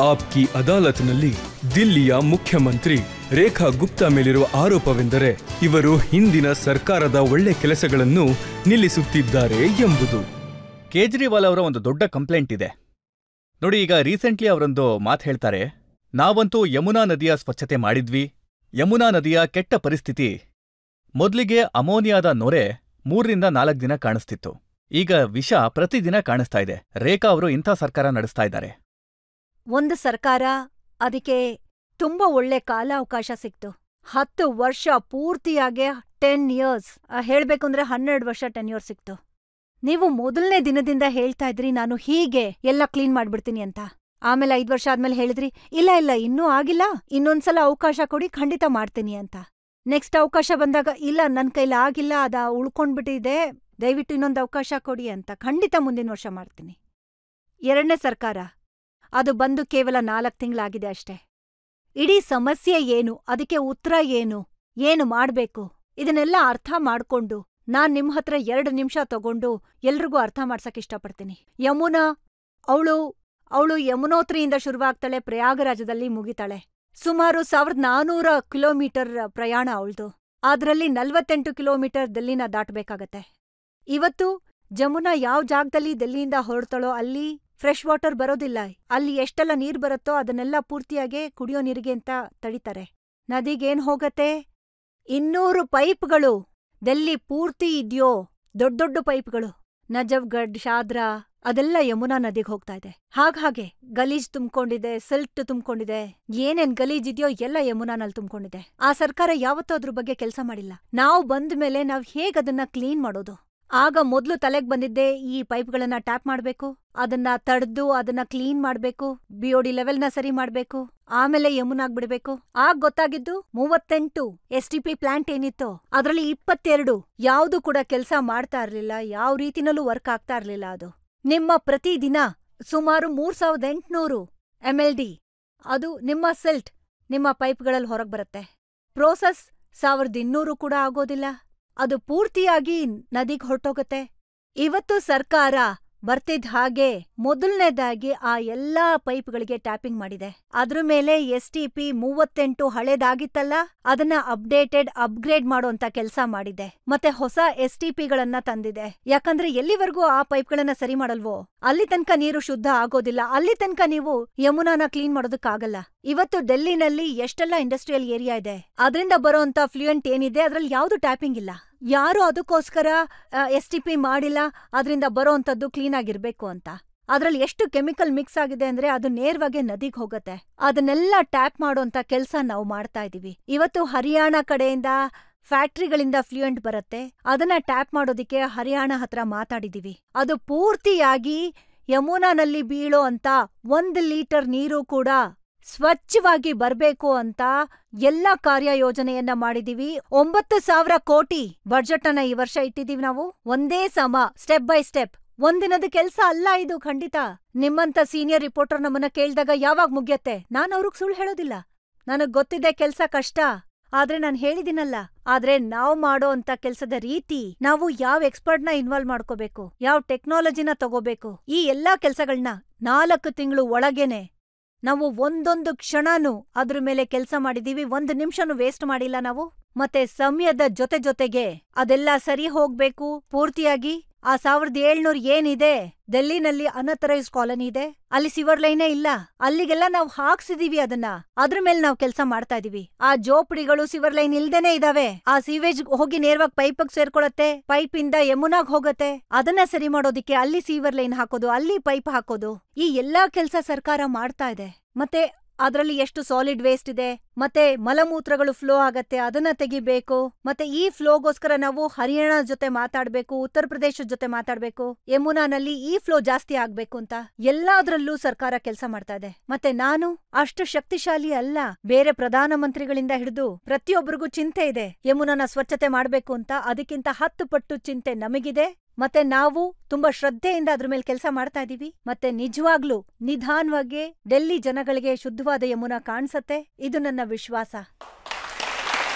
ಆಪ್ಕಿ ಅದಾಲತ್ನಲ್ಲಿ ದಿಲ್ಲಿಯ ಮುಖ್ಯಮಂತ್ರಿ ರೇಖಾ ಗುಪ್ತಾ ಮೇಲಿರುವ ಆರೋಪವೆಂದರೆ ಇವರು ಹಿಂದಿನ ಸರ್ಕಾರದ ಒಳ್ಳೆ ಕೆಲಸಗಳನ್ನು ನಿಲ್ಲಿಸುತ್ತಿದ್ದಾರೆ ಎಂಬುದು. ಕೇಜ್ರಿವಾಲ್ ಅವರ ಒಂದು ದೊಡ್ಡ ಕಂಪ್ಲೇಂಟ್ ಇದೆ ನೋಡಿ. ಈಗ ರೀಸೆಂಟ್ಲಿ ಅವರೊಂದು ಮಾತು ಹೇಳ್ತಾರೆ, ನಾವಂತೂ ಯಮುನಾ ನದಿಯ ಸ್ವಚ್ಛತೆ ಮಾಡಿದ್ವಿ. ಯಮುನಾ ನದಿಯ ಕೆಟ್ಟ ಪರಿಸ್ಥಿತಿ, ಮೊದಲಿಗೆ ಅಮೋನಿಯಾದ ನೊರೆ 3-4 ದಿನ ಕಾಣಿಸ್ತಿತ್ತು, ಈಗ ವಿಷ ಪ್ರತಿದಿನ ಕಾಣಿಸ್ತಾ ಇದೆ. ರೇಖಾ ಅವರು ಇಂಥ ಸರ್ಕಾರ ನಡೆಸ್ತಾ ಇದ್ದಾರೆ. ಒಂದು ಸರ್ಕಾರ, ಅದಕ್ಕೆ ತುಂಬಾ ಒಳ್ಳೆ ಕಾಲಾವಕಾಶ ಸಿಕ್ತು. 10 ವರ್ಷ ಪೂರ್ತಿಯಾಗೆ 10 ಇಯರ್ಸ್, ಹೇಳ್ಬೇಕು ಅಂದ್ರೆ 12 ವರ್ಷ ಟೆನ್ಯೂರ್ ಸಿಕ್ತು. ನೀವು ಮೊದಲನೇ ದಿನದಿಂದ ಹೇಳ್ತಾ ಇದ್ರಿ ನಾನು ಹೀಗೆ ಎಲ್ಲ ಕ್ಲೀನ್ ಮಾಡ್ಬಿಡ್ತೀನಿ ಅಂತ. ಆಮೇಲೆ 5 ವರ್ಷ ಆದ್ಮೇಲೆ ಹೇಳಿದ್ರಿ ಇಲ್ಲ ಇನ್ನೂ ಆಗಿಲ್ಲ, ಇನ್ನೊಂದ್ಸಲ ಅವಕಾಶ ಕೊಡಿ, ಖಂಡಿತ ಮಾಡ್ತೀನಿ ಅಂತ. ನೆಕ್ಸ್ಟ್ ಅವಕಾಶ ಬಂದಾಗ ಇಲ್ಲ ನನ್ ಕೈಲಿ ಆಗಿಲ್ಲ, ಉಳ್ಕೊಂಡ್ಬಿಟ್ಟಿದೆ, ದಯವಿಟ್ಟು ಇನ್ನೊಂದು ಅವಕಾಶ ಕೊಡಿ ಅಂತ. ಖಂಡಿತ ಮುಂದಿನ ವರ್ಷ ಮಾಡ್ತೀನಿ. 2ನೇ ಸರ್ಕಾರ, ಅದು ಬಂದು ಕೇವಲ 4 ತಿಂಗಳಾಗಿದೆ ಅಷ್ಟೇ. ಇಡೀ ಸಮಸ್ಯೆ ಏನು, ಅದಕ್ಕೆ ಉತ್ತರ ಏನು ಮಾಡ್ಬೇಕು, ಇದನ್ನೆಲ್ಲ ಅರ್ಥ ಮಾಡ್ಕೊಂಡು ನಾನ್ ನಿಮ್ ಹತ್ರ 2 ನಿಮಿಷ ತಗೊಂಡು ಎಲ್ರಿಗೂ ಅರ್ಥ ಮಾಡ್ಸಕ್ ಇಷ್ಟಪಡ್ತೀನಿ. ಯಮುನಾ ಅವಳು ಯಮುನೋತ್ರಿಯಿಂದ ಶುರುವಾಗ್ತಾಳೆ, ಪ್ರಯಾಗರಾಜದಲ್ಲಿ ಮುಗಿತಾಳೆ. ಸುಮಾರು 1400 ಕಿಲೋಮೀಟರ್ ಪ್ರಯಾಣ ಅವಳ್ದು. ಅದ್ರಲ್ಲಿ 48 ಕಿಲೋಮೀಟರ್ ದಿಲ್ಲಿನ ದಾಟ್ಬೇಕಾಗತ್ತೆ. ಇವತ್ತು ಜಮುನಾ ಯಾವ್ ಜಾಗದಲ್ಲಿ ದಿಲ್ಲಿಯಿಂದ ಹೊರಡ್ತಾಳೋ ಅಲ್ಲಿ ಫ್ರೆಶ್ ವಾಟರ್ ಬರೋದಿಲ್ಲ. ಅಲ್ಲಿ ಎಷ್ಟೆಲ್ಲ ನೀರ್ ಬರುತ್ತೋ ಅದನ್ನೆಲ್ಲ ಪೂರ್ತಿಯಾಗೆ ಕುಡಿಯೋ ನೀರಿಗೆ ಅಂತ ತಡಿತಾರೆ. ನದಿಗೇನ್ ಹೋಗತ್ತೆ? 200 ಪೈಪ್ಗಳು ದಿಲ್ಲಿ ಪೂರ್ತಿ ಇದ್ಯೋ, ದೊಡ್ಡ ಪೈಪ್ಗಳು, ನಜಫ್ಗಢ್, ಶಾದ್ರಾ, ಅದೆಲ್ಲ ಯಮುನಾ ನದಿಗೆ ಹೋಗ್ತಾ ಇದೆ. ಹಾಗೆ ಗಲೀಜ್ ತುಂಬ್ಕೊಂಡಿದೆ, ಸಿಲ್ಟ್ ತುಂಬ್ಕೊಂಡಿದೆ, ಏನೇನ್ ಗಲೀಜ್ ಇದೆಯೋ ಎಲ್ಲ ಯಮುನಾನಲ್ಲಿ ತುಂಬ್ಕೊಂಡಿದೆ. ಆ ಸರ್ಕಾರ ಯಾವತ್ತೂ ಅದ್ರ ಬಗ್ಗೆ ಕೆಲಸ ಮಾಡಿಲ್ಲ. ನಾವು ಬಂದ ಮೇಲೆ ನಾವ್ ಹೇಗದನ್ನ ಕ್ಲೀನ್ ಮಾಡೋದು? ಆಗ ಮೊದ್ಲು ತಲೆಗ್ ಬಂದಿದ್ದೆ ಈ ಪೈಪ್ಗಳನ್ನ ಟ್ಯಾಪ್ ಮಾಡ್ಬೇಕು, ಅದನ್ನ ತಡ್ದು ಅದನ್ನ ಕ್ಲೀನ್ ಮಾಡ್ಬೇಕು, BOD ಲೆವೆಲ್ನ ಸರಿ ಮಾಡ್ಬೇಕು, ಆಮೇಲೆ ಯಮುನಾಗ್ ಬಿಡ್ಬೇಕು. ಆಗ ಗೊತ್ತಾಗಿದ್ದು 38 STP ಪ್ಲಾಂಟ್ ಏನಿತ್ತೋ ಅದ್ರಲ್ಲಿ 22 ಯಾವ್ದು ಕೂಡ ಕೆಲ್ಸ ಮಾಡ್ತಾ ಇರ್ಲಿಲ್ಲ, ಯಾವ ರೀತಿನಲ್ಲೂ ವರ್ಕ್ ಆಗ್ತಾ ಇರ್ಲಿಲ್ಲ. ಅದು ನಿಮ್ಮ ಪ್ರತಿದಿನ ಸುಮಾರು 3800 MLD ಅದು ನಿಮ್ಮ ಸಿಲ್ಟ್ ನಿಮ್ಮ ಪೈಪ್ಗಳಲ್ಲಿ ಹೊರಗ್ ಬರುತ್ತೆ. ಪ್ರೋಸೆಸ್ 1200 ಕೂಡ ಆಗೋದಿಲ್ಲ, ಅದು ಪೂರ್ತಿಯಾಗಿ ನದಿಗ್ ಹೊರಟೋಗತ್ತೆ. ಇವತ್ತು ಸರ್ಕಾರ ಬರ್ತಿದ್ದ ಹಾಗೆ ಮೊದಲನೇದಾಗಿ ಆ ಎಲ್ಲಾ ಪೈಪ್ಗಳಿಗೆ ಟ್ಯಾಪಿಂಗ್ ಮಾಡಿದೆ. ಅದ್ರ ಮೇಲೆ STP 38 ಹಳೇದಾಗಿತ್ತಲ್ಲ ಅದನ್ನ ಅಪ್ಗ್ರೇಡ್ ಮಾಡೋಂತ ಕೆಲ್ಸ ಮಾಡಿದೆ. ಮತ್ತೆ ಹೊಸ STPಗಳನ್ನ ತಂದಿದೆ. ಯಾಕಂದ್ರೆ ಎಲ್ಲಿವರೆಗೂ ಆ ಪೈಪ್ಗಳನ್ನ ಸರಿ ಮಾಡಲ್ವೋ ಅಲ್ಲಿ ತನಕ ನೀರು ಶುದ್ಧ ಆಗೋದಿಲ್ಲ, ಅಲ್ಲಿ ತನಕ ನೀವು ಯಮುನಾನ ಕ್ಲೀನ್ ಮಾಡೋದಕ್ಕಾಗಲ್ಲ. ಇವತ್ತು ಡೆಲ್ಲಿನಲ್ಲಿ ಎಷ್ಟೆಲ್ಲ ಇಂಡಸ್ಟ್ರಿಯಲ್ ಏರಿಯಾ ಇದೆ, ಅದರಿಂದ ಬರೋಂತ ಫ್ಲೂಯೆಂಟ್ ಏನಿದೆ ಅದ್ರಲ್ಲಿ ಯಾವ್ದು ಟ್ಯಾಪಿಂಗ್ ಇಲ್ಲ. ಯಾರು ಅದಕ್ಕೋಸ್ಕರ STP ಮಾಡಿಲ್ಲ, ಅದರಿಂದ ಬರೋಂಥದ್ದು ಕ್ಲೀನ್ ಆಗಿರ್ಬೇಕು ಅಂತ. ಅದ್ರಲ್ಲಿ ಎಷ್ಟು ಕೆಮಿಕಲ್ ಮಿಕ್ಸ್ ಆಗಿದೆ ಅಂದ್ರೆ ಅದು ನೇರವಾಗಿ ನದಿಗ್ ಹೋಗತ್ತೆ. ಅದನ್ನೆಲ್ಲ ಟ್ಯಾಪ್ ಮಾಡೋಂತ ಕೆಲ್ಸ ನಾವು ಮಾಡ್ತಾ ಇದೀವಿ. ಇವತ್ತು ಹರಿಯಾಣ ಕಡೆಯಿಂದ ಫ್ಯಾಕ್ಟ್ರಿಗಳಿಂದ ಫ್ಲೂಯೆಂಟ್ ಬರುತ್ತೆ, ಅದನ್ನ ಟ್ಯಾಪ್ ಮಾಡೋದಿಕ್ಕೆ ಹರಿಯಾಣ ಹತ್ರ ಮಾತಾಡಿದೀವಿ. ಅದು ಪೂರ್ತಿಯಾಗಿ ಯಮುನಾನಲ್ಲಿ ಬೀಳೋ ಅಂತ 1 ಲೀಟರ್ ನೀರು ಕೂಡ ಸ್ವಚ್ಛವಾಗಿ ಬರ್ಬೇಕು ಅಂತ ಎಲ್ಲ ಕಾರ್ಯಯೋಜನೆಯನ್ನ ಮಾಡಿದೀವಿ. 9,000 ಕೋಟಿ ಬಜೆಟ್ ಅನ್ನ ಈ ವರ್ಷ ಇಟ್ಟಿದೀವಿ ನಾವು. ಒಂದೇ ಸಮ ಸ್ಟೆಪ್ ಬೈ ಸ್ಟೆಪ್. ಒಂದಿನದ ಕೆಲ್ಸ ಅಲ್ಲ ಇದು. ಖಂಡಿತ ನಿಮ್ಮಂತ ಸೀನಿಯರ್ ರಿಪೋರ್ಟರ್ ನಮ್ಮನ್ನ ಕೇಳ್ದಾಗ ಯಾವಾಗ ಮುಗ್ಯತ್ತೆ? ನಾನ್ ಅವ್ರಿಗೆ ಸುಳ್ಳು ಹೇಳೋದಿಲ್ಲ. ನನಗ್ ಗೊತ್ತಿದೆ ಕೆಲ್ಸ ಕಷ್ಟ, ಆದ್ರೆ ನಾನ್ ಹೇಳಿದಿನಲ್ಲ. ಆದ್ರೆ ನಾವ್ ಮಾಡೋ ಅಂತ ಕೆಲ್ಸದ ರೀತಿ, ನಾವು ಯಾವ ಎಕ್ಸ್ಪರ್ಟ್ನ ಇನ್ವಾಲ್ವ್ ಮಾಡ್ಕೋಬೇಕು, ಯಾವ ಟೆಕ್ನಾಲಜಿನ ತಗೋಬೇಕು, ಈ ಎಲ್ಲಾ ಕೆಲ್ಸಗಳನ್ನ 4 ತಿಂಗಳು ಒಳಗೇನೆ ನಾವು ಒಂದೊಂದು ಕ್ಷಣನೂ ಅದ್ರ ಮೇಲೆ ಕೆಲ್ಸ ಮಾಡಿದೀವಿ. 1 ನಿಮಿಷನೂ ವೇಸ್ಟ್ ಮಾಡಿಲ್ಲ ನಾವು. ಮತ್ತೆ ಸಮಯದ ಜೊತೆಗೆ ಅದೆಲ್ಲ ಸರಿ ಹೋಗ್ಬೇಕು ಪೂರ್ತಿಯಾಗಿ. ಆ 1700 ಏನಿದೆ ಡೆಲ್ಲಿನಲ್ಲಿ ಅನ್ಅಥರೈಸ್ಡ್ ಕಾಲೋನಿ ಇದೆ, ಅಲ್ಲಿ ಸಿವರ್ ಲೈನೇ ಇಲ್ಲ, ಅಲ್ಲಿಗೆಲ್ಲ ನಾವು ಹಾಕ್ಸಿದೀವಿ ಅದನ್ನ. ಅದ್ರ ಮೇಲೆ ನಾವು ಕೆಲಸ ಮಾಡ್ತಾ ಇದೀವಿ. ಆ ಜೋಪಡಿಗಳು ಸಿವರ್ ಲೈನ್ ಇಲ್ದೇನೆ ಇದಾವೆ. ಆ ಸೀವೇಜ್ ಹೋಗಿ ನೇರವಾಗಿ ಪೈಪಿಗೆ ಸೇರ್ಕೊಳತ್ತೆ, ಪೈಪ್ ಇಂದ ಯಮುನಾಗ್ ಹೋಗತ್ತೆ. ಅದನ್ನ ಸರಿ ಮಾಡೋದಿಕ್ಕೆ ಅಲ್ಲಿ ಸೀವರ್ ಲೈನ್ ಹಾಕೋದು, ಅಲ್ಲಿ ಪೈಪ್ ಹಾಕೋದು, ಈ ಎಲ್ಲಾ ಕೆಲ್ಸ ಸರ್ಕಾರ ಮಾಡ್ತಾ ಇದೆ. ಮತ್ತೆ ಅದ್ರಲ್ಲಿ ಎಷ್ಟು ಸಾಲಿಡ್ ವೇಸ್ಟ್ ಇದೆ, ಮತ್ತೆ ಮಲಮೂತ್ರಗಳು ಫ್ಲೋ ಆಗತ್ತೆ, ಅದನ್ನ ತೆಗಿಬೇಕು. ಮತ್ತೆ ಈ ಫ್ಲೋಗೋಸ್ಕರ ನಾವು ಹರಿಯಾಣ ಜೊತೆ ಮಾತಾಡ್ಬೇಕು, ಉತ್ತರ ಪ್ರದೇಶದ ಜೊತೆ ಮಾತಾಡ್ಬೇಕು, ಯಮುನಾನಲ್ಲಿ ಈ ಫ್ಲೋ ಜಾಸ್ತಿ ಆಗ್ಬೇಕು ಅಂತ ಎಲ್ಲಾದ್ರಲ್ಲೂ ಸರ್ಕಾರ ಕೆಲಸ ಮಾಡ್ತಾ ಇದೆ. ಮತ್ತೆ ನಾನು ಅಷ್ಟು ಶಕ್ತಿಶಾಲಿ ಅಲ್ಲ. ಬೇರೆ ಪ್ರಧಾನಮಂತ್ರಿಗಳಿಂದ ಹಿಡಿದು ಪ್ರತಿಯೊಬ್ಬರಿಗೂ ಚಿಂತೆ ಇದೆ ಯಮುನಾನ ಸ್ವಚ್ಛತೆ ಮಾಡ್ಬೇಕು ಅಂತ. ಅದಕ್ಕಿಂತ 10 ಪಟ್ಟು ಚಿಂತೆ ನಮಗಿದೆ. ಮತ್ತೆ ನಾವು ತುಂಬಾ ಶ್ರದ್ಧೆಯಿಂದ ಅದ್ರ ಮೇಲೆ ಕೆಲಸ ಮಾಡ್ತಾ ಇದೀವಿ. ಮತ್ತೆ ನಿಜವಾಗ್ಲೂ ನಿಧಾನವಾಗಿ ಡೆಲ್ಲಿ ಜನಗಳಿಗೆ ಶುದ್ಧವಾದ ಯಮುನಾ ಕಾಣಿಸತ್ತೆ, ಇದು ನನ್ನ ವಿಶ್ವಾಸ.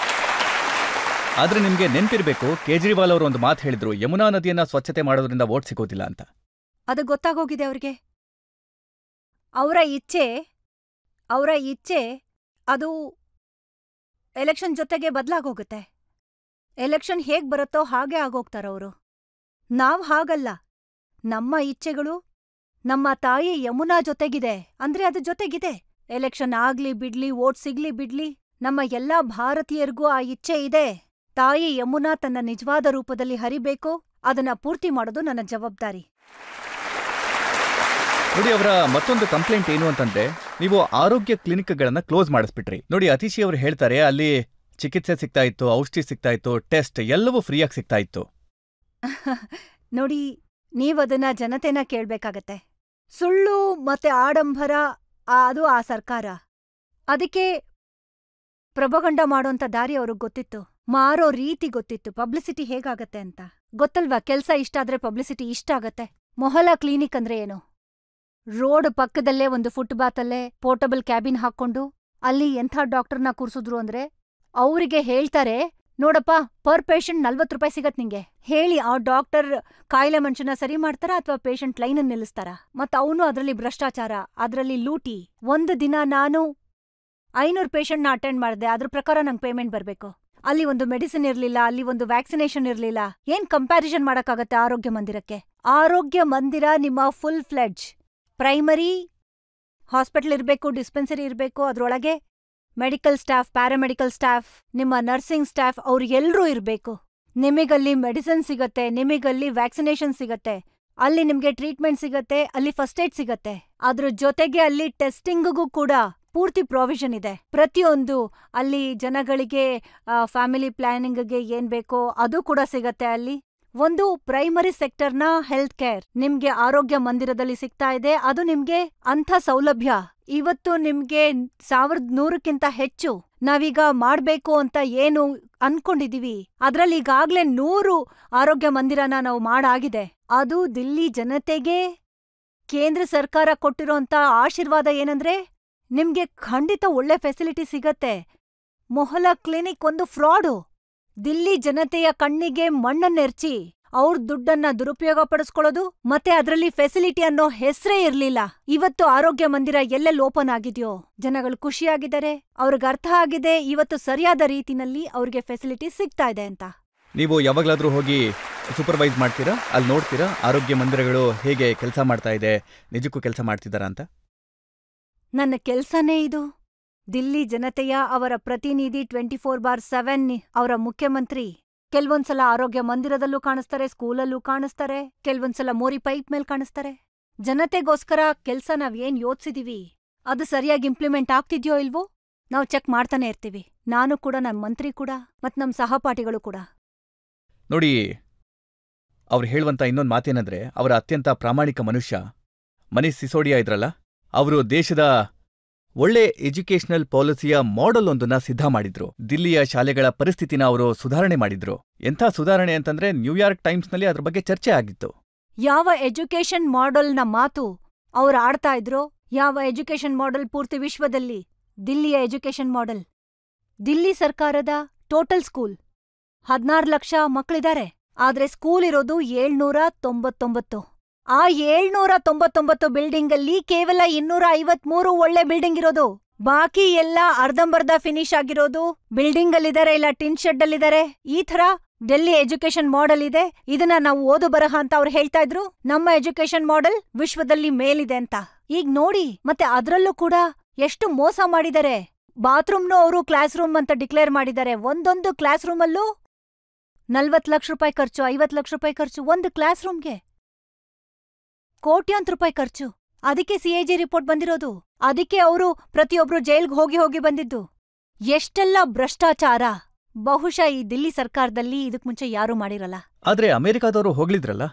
ಆದ್ರೆ ನಿಮ್ಗೆ ನೆನ್ಪಿರ್ಬೇಕು, ಕೇಜ್ರಿವಾಲ್ ಅವರು ಒಂದು ಮಾತು ಹೇಳಿದ್ರು, ಯಮುನಾ ನದಿಯನ್ನ ಸ್ವಚ್ಛತೆ ಮಾಡೋದ್ರಿಂದ ವೋಟ್ ಸಿಗೋದಿಲ್ಲ ಅಂತ. ಅದು ಗೊತ್ತಾಗೋಗಿದೆ ಅವ್ರಿಗೆ. ಅವರ ಇಚ್ಛೆ ಅವರ ಇಚ್ಛೆ ಅದು ಎಲೆಕ್ಷನ್ ಜೊತೆಗೆ ಬದ್ಲಾಗೋಗುತ್ತೆ. ಎಲೆಕ್ಷನ್ ಹೇಗ್ ಬರುತ್ತೋ ಹಾಗೆ ಆಗೋಗ್ತಾರವ್ರು. ನಾವ್ ಹಾಗಲ್ಲ. ನಮ್ಮ ಇಚ್ಛೆಗಳು ನಮ್ಮ ತಾಯಿ ಯಮುನಾ ಜೊತೆಗಿದೆ ಅಂದ್ರೆ ಅದು ಜೊತೆಗಿದೆ. ಎಲೆಕ್ಷನ್ ಆಗ್ಲಿ ಬಿಡ್ಲಿ, ವೋಟ್ ಸಿಗ್ಲಿ ಬಿಡ್ಲಿ, ನಮ್ಮ ಎಲ್ಲಾ ಭಾರತೀಯರಿಗೂ ಆ ಇಚ್ಛೆ ಇದೆ. ತಾಯಿ ಯಮುನಾ ತನ್ನ ನಿಜವಾದ ರೂಪದಲ್ಲಿ ಹರಿಬೇಕು, ಅದನ್ನ ಪೂರ್ತಿ ಮಾಡೋದು ನನ್ನ ಜವಾಬ್ದಾರಿ. ನೋಡಿ, ಅವರ ಮತ್ತೊಂದು ಕಂಪ್ಲೇಂಟ್ ಏನು ಅಂತಂದ್ರೆ, ನೀವು ಆರೋಗ್ಯ ಕ್ಲಿನಿಕ್ಗಳನ್ನ ಕ್ಲೋಸ್ ಮಾಡಿಸ್ಬಿಟ್ರಿ. ನೋಡಿ, ಅತಿಶಿ ಅವರು ಹೇಳ್ತಾರೆ, ಅಲ್ಲಿ ಚಿಕಿತ್ಸೆ ಸಿಗ್ತಾ ಇತ್ತು, ಔಷಧಿ ಸಿಗ್ತಾ ಇತ್ತು, ಟೆಸ್ಟ್ ಎಲ್ಲವೂ ಫ್ರೀಯಾಗಿ ಸಿಗ್ತಾ ಇತ್ತು. ನೋಡಿ, ನೀವದನ್ನ ಜನತೆನ ಕೇಳ್ಬೇಕಾಗತ್ತೆ. ಸುಳ್ಳು ಮತ್ತೆ ಆಡಂಬರ ಅದು ಆ ಸರ್ಕಾರ. ಅದಕ್ಕೆ ಪ್ರಭಗಂಡ ಮಾಡೋಂಥ ದಾರಿ ಅವ್ರಿಗೆ ಗೊತ್ತಿತ್ತು, ಮಾರೋ ರೀತಿ ಗೊತ್ತಿತ್ತು, ಪಬ್ಲಿಸಿಟಿ ಹೇಗಾಗತ್ತೆ ಅಂತ ಗೊತ್ತಲ್ವಾ. ಕೆಲ್ಸ ಇಷ್ಟ ಆದ್ರೆ ಪಬ್ಲಿಸಿಟಿ ಇಷ್ಟ ಆಗತ್ತೆ. ಮೊಹಲ್ಲಾ ಕ್ಲಿನಿಕ್ ಅಂದ್ರೆ ಏನು? ರೋಡ್ ಪಕ್ಕದಲ್ಲೇ ಒಂದು ಫುಟ್ಬಾತಲ್ಲೇ ಪೋರ್ಟಬಲ್ ಕ್ಯಾಬಿನ್ ಹಾಕ್ಕೊಂಡು ಅಲ್ಲಿ ಎಂಥ ಡಾಕ್ಟರ್ನ ಕೂರ್ಸಿದ್ರು ಅಂದ್ರೆ ಅವ್ರಿಗೆ ಹೇಳ್ತಾರೆ, ನೋಡಪ್ಪ ಪರ್ ಪೇಷಂಟ್ 40 ರೂಪಾಯಿ ಸಿಗತ್ ನಿಂಗೆ. ಹೇಳಿ ಆ ಡಾಕ್ಟರ್ ಕಾಯಿಲೆ ಮನುಷ್ಯನ ಸರಿ ಮಾಡ್ತಾರ ಅಥವಾ ಪೇಷಂಟ್ ಲೈನ್ ನಿಲ್ಲಿಸ್ತಾರ? ಮತ್ ಅವನು ಅದ್ರಲ್ಲಿ ಭ್ರಷ್ಟಾಚಾರ, ಅದ್ರಲ್ಲಿ ಲೂಟಿ. ಒಂದು ದಿನ ನಾನು 500 ಪೇಷಂಟ್ನ ಅಟೆಂಡ್ ಮಾಡ್ದೆ, ಅದ್ರ ಪ್ರಕಾರ ನಂಗೆ ಪೇಮೆಂಟ್ ಬರ್ಬೇಕು. ಅಲ್ಲಿ ಒಂದು ಮೆಡಿಸಿನ್ ಇರ್ಲಿಲ್ಲ, ಅಲ್ಲಿ ಒಂದು ವ್ಯಾಕ್ಸಿನೇಷನ್ ಇರ್ಲಿಲ್ಲ. ಏನ್ ಕಂಪ್ಯಾರಿಸನ್ ಮಾಡಕ್ಕಾಗತ್ತೆ ಆರೋಗ್ಯ ಮಂದಿರಕ್ಕೆ? ಆರೋಗ್ಯ ಮಂದಿರ ನಿಮ್ಮ ಫುಲ್ ಫ್ಲೆಡ್ಜ್ ಪ್ರೈಮರಿ ಹಾಸ್ಪಿಟಲ್ ಇರ್ಬೇಕು, ಡಿಸ್ಪೆನ್ಸರಿ ಇರ್ಬೇಕು, ಅದ್ರೊಳಗೆ ಮೆಡಿಕಲ್ ಸ್ಟಾಫ್, ಪ್ಯಾರಾಮೆಡಿಕಲ್ ಸ್ಟಾಫ್, ನಿಮ್ಮ ನರ್ಸಿಂಗ್ ಸ್ಟಾಫ್ ಅವ್ರಿಗೆಲ್ರೂ ಇರ್ಬೇಕು. ನಿಮಗಲ್ಲಿ ಮೆಡಿಸಿನ್ ಸಿಗತ್ತೆ, ನಿಮಗಲ್ಲಿ ವ್ಯಾಕ್ಸಿನೇಷನ್ ಸಿಗತ್ತೆ, ಅಲ್ಲಿ ನಿಮ್ಗೆ ಟ್ರೀಟ್ಮೆಂಟ್ ಸಿಗತ್ತೆ, ಅಲ್ಲಿ ಫಸ್ಟ್ ಏಡ್ ಸಿಗತ್ತೆ. ಅದ್ರ ಜೊತೆಗೆ ಅಲ್ಲಿ ಟೆಸ್ಟಿಂಗ್ಗೂ ಕೂಡ ಪೂರ್ತಿ ಪ್ರಾವಿಷನ್ ಇದೆ. ಪ್ರತಿಯೊಂದು ಅಲ್ಲಿ ಜನಗಳಿಗೆ ಫ್ಯಾಮಿಲಿ ಪ್ಲಾನಿಂಗ್ಗೆ ಏನ್ ಬೇಕೋ ಅದು ಕೂಡ ಸಿಗತ್ತೆ. ಅಲ್ಲಿ ಒಂದು ಪ್ರೈಮರಿ ಸೆಕ್ಟರ್ನ ಹೆಲ್ತ್ ಕೇರ್ ನಿಮ್ಗೆ ಆರೋಗ್ಯ ಮಂದಿರದಲ್ಲಿ ಸಿಗ್ತಾ ಇದೆ. ಅದು ನಿಮ್ಗೆ ಅಂಥ ಸೌಲಭ್ಯ ಇವತ್ತು ನಿಮ್ಗೆ 1100ಕ್ಕಿಂತ ಹೆಚ್ಚು ನಾವೀಗ ಮಾಡ್ಬೇಕು ಅಂತ ಏನು ಅನ್ಕೊಂಡಿದೀವಿ, ಅದ್ರಲ್ಲಿ ಈಗಾಗ್ಲೇ 100 ಆರೋಗ್ಯ ಮಂದಿರನ ನಾವು ಮಾಡಾಗಿದೆ. ಅದು ದಿಲ್ಲಿ ಜನತೆಗೆ ಕೇಂದ್ರ ಸರ್ಕಾರ ಕೊಟ್ಟಿರೋಂಥ ಆಶೀರ್ವಾದ ಏನಂದ್ರೆ ನಿಮ್ಗೆ ಖಂಡಿತ ಒಳ್ಳೆ ಫೆಸಿಲಿಟಿ ಸಿಗತ್ತೆ. ಮೊಹಲ್ಲಾ ಕ್ಲಿನಿಕ್ ಒಂದು ಫ್ರಾಡು. ದಿಲ್ಲಿ ಜನತೆಯ ಕಣ್ಣಿಗೆ ಮಣ್ಣನ್ನೆರ್ಚಿ ಅವ್ರ ದುಡ್ಡನ್ನ ದುರುಪಯೋಗ ಪಡಿಸ್ಕೊಳ್ಳೋದು, ಮತ್ತೆ ಅದ್ರಲ್ಲಿ ಫೆಸಿಲಿಟಿ ಅನ್ನೋ ಹೆಸರೇ ಇರ್ಲಿಲ್ಲ. ಇವತ್ತು ಆರೋಗ್ಯ ಮಂದಿರ ಎಲ್ಲೆಲ್ಲಿ ಓಪನ್ ಆಗಿದ್ಯೋ ಜನಗಳು ಖುಷಿಯಾಗಿದ್ದಾರೆ, ಅವ್ರಿಗೆ ಅರ್ಥ ಆಗಿದೆ ಇವತ್ತು ಸರಿಯಾದ ರೀತಿನಲ್ಲಿ ಅವ್ರಿಗೆ ಫೆಸಿಲಿಟಿ ಸಿಗ್ತಾ ಇದೆ ಅಂತ. ನೀವು ಯಾವಾಗ್ಲಾದ್ರೂ ಹೋಗಿ ಸೂಪರ್ವೈಸ್ ಮಾಡ್ತೀರಾ? ಅಲ್ಲಿ ನೋಡ್ತೀರಾ ಆರೋಗ್ಯ ಮಂದಿರಗಳು ಹೇಗೆ ಕೆಲಸ ಮಾಡ್ತಾ ಇದೆ, ನಿಜಕ್ಕೂ ಕೆಲಸ ಮಾಡ್ತಿದ್ದಾರಾ ಅಂತ? ನನ್ನ ಕೆಲ್ಸನೇ ಇದು. ದಿಲ್ಲಿ ಜನತೆಯ ಅವರ ಪ್ರತಿನಿಧಿ 24/7 ಅವರ ಮುಖ್ಯಮಂತ್ರಿ ಕೆಲ್ವೊಂದ್ಸಲ ಆರೋಗ್ಯ ಮಂದಿರದಲ್ಲೂ ಕಾಣಿಸ್ತಾರೆ, ಸ್ಕೂಲಲ್ಲೂ ಕಾಣಿಸ್ತಾರೆ, ಕೆಲ್ವೊಂದ್ಸಲ ಮೋರಿ ಪೈಪ್ ಮೇಲ್ ಕಾಣಿಸ್ತಾರೆ. ಜನತೆಗೋಸ್ಕರ ಕೆಲ್ಸ ನಾವ್ ಏನ್ ಯೋಚ್ಸಿದೀವಿ ಅದು ಸರಿಯಾಗಿ ಇಂಪ್ಲಿಮೆಂಟ್ ಆಗ್ತಿದ್ಯೋ ಇಲ್ವೋ ನಾವ್ ಚೆಕ್ ಮಾಡ್ತಾನೆ ಇರ್ತೀವಿ. ನಾನು ಕೂಡ, ನಮ್ ಮಂತ್ರಿ ಕೂಡ, ಮತ್ ನಮ್ ಸಹಪಾಠಿಗಳು ಕೂಡ. ನೋಡಿ, ಅವ್ರು ಹೇಳುವಂತ ಇನ್ನೊಂದು ಮಾತೇನಂದ್ರೆ, ಅವರ ಅತ್ಯಂತ ಪ್ರಾಮಾಣಿಕ ಮನುಷ್ಯ ಮನೀಶ್ ಸಿಸೋಡಿಯಾ ಇದ್ರಲ್ಲ, ಅವರು ದೇಶದ ಒಳ್ಳೆ ಎಜುಕೇಷನಲ್ ಪಾಲಿಸಿಯ ಮಾಡೆಲ್ ಒಂದನ್ನ ಸಿದ್ಧ ಮಾಡಿದ್ರು. ದಿಲ್ಲಿಯ ಶಾಲೆಗಳ ಪರಿಸ್ಥಿತಿನ ಅವರು ಸುಧಾರಣೆ ಮಾಡಿದ್ರು. ಎಂಥ ಸುಧಾರಣೆ ಅಂತಂದ್ರೆ ನ್ಯೂಯಾರ್ಕ್ ಟೈಮ್ಸ್ನಲ್ಲಿ ಅದ್ರ ಬಗ್ಗೆ ಚರ್ಚೆ ಆಗಿತ್ತು. ಯಾವ ಎಜುಕೇಷನ್ ಮಾಡೆಲ್ನ ಮಾತು ಅವ್ರು ಆಡ್ತಾ ಇದ್ರೋ, ಯಾವ ಎಜುಕೇಷನ್ ಮಾಡೆಲ್ ಪೂರ್ತಿ ವಿಶ್ವದಲ್ಲಿ ದಿಲ್ಲಿಯ ಎಜುಕೇಷನ್ ಮಾಡೆಲ್. ದಿಲ್ಲಿ ಸರ್ಕಾರದ ಟೋಟಲ್ ಸ್ಕೂಲ್ 16 ಲಕ್ಷ ಮಕ್ಕಳಿದ್ದಾರೆ, ಆದ್ರೆ ಸ್ಕೂಲ್ ಇರೋದು 799. ಆ 799 ಬಿಲ್ಡಿಂಗ್ ಅಲ್ಲಿ ಕೇವಲ 253 ಒಳ್ಳೆ ಬಿಲ್ಡಿಂಗ್ ಇರೋದು. ಬಾಕಿ ಎಲ್ಲ ಅರ್ಧಂಬರ್ಧ ಫಿನಿಶ್ ಆಗಿರೋದು ಬಿಲ್ಡಿಂಗ್ ಅಲ್ಲಿದ್ದಾರೆ, ಇಲ್ಲ ಟಿನ್ ಶೆಡ್ ಅಲ್ಲಿದ್ದಾರೆ. ಈ ತರ ಡೆಲ್ಲಿ ಎಜುಕೇಶನ್ ಮಾಡೆಲ್ ಇದೆ. ಇದನ್ನ ನಾವು ಓದು ಬರಹ ಅಂತ ಅವ್ರು ಹೇಳ್ತಾ ಇದ್ರು. ನಮ್ಮ ಎಜುಕೇಶನ್ ಮಾಡೆಲ್ ವಿಶ್ವದಲ್ಲಿ ಮೇಲಿದೆ ಅಂತ. ಈಗ ನೋಡಿ, ಮತ್ತೆ ಅದ್ರಲ್ಲೂ ಕೂಡ ಎಷ್ಟು ಮೋಸ ಮಾಡಿದ್ದಾರೆ. ಬಾತ್ರೂಮ್ನು ಅವರು ಕ್ಲಾಸ್ ರೂಮ್ ಅಂತ ಡಿಕ್ಲೇರ್ ಮಾಡಿದ್ದಾರೆ. ಒಂದೊಂದು ಕ್ಲಾಸ್ ರೂಮಲ್ಲೂ 40 ಲಕ್ಷ ರೂಪಾಯಿ ಖರ್ಚು, 50 ಲಕ್ಷ ರೂಪಾಯಿ ಖರ್ಚು. ಒಂದು ಕ್ಲಾಸ್ ರೂಮ್ಗೆ ಕೋಟ್ಯಾಂತರ ರೂಪಾಯಿ ಖರ್ಚು. ಅದಕ್ಕೆ CAG ರಿಪೋರ್ಟ್ ಬಂದಿರೋದು. ಅದಕ್ಕೆ ಅವರು ಪ್ರತಿಯೊಬ್ರು ಜೈಲ್ಗೆ ಹೋಗಿ ಬಂದಿದ್ದು. ಎಷ್ಟೆಲ್ಲ ಭ್ರಷ್ಟಾಚಾರ ಬಹುಶಃ ಈ ದಿಲ್ಲಿ ಸರ್ಕಾರದಲ್ಲಿ ಇದಕ್ ಮುಂಚೆ ಯಾರೂ ಮಾಡಿರಲ್ಲ. ಆದ್ರೆ ಅಮೆರಿಕಾದವರು ಹೋಗ್ಲಿದ್ರಲ್ಲ?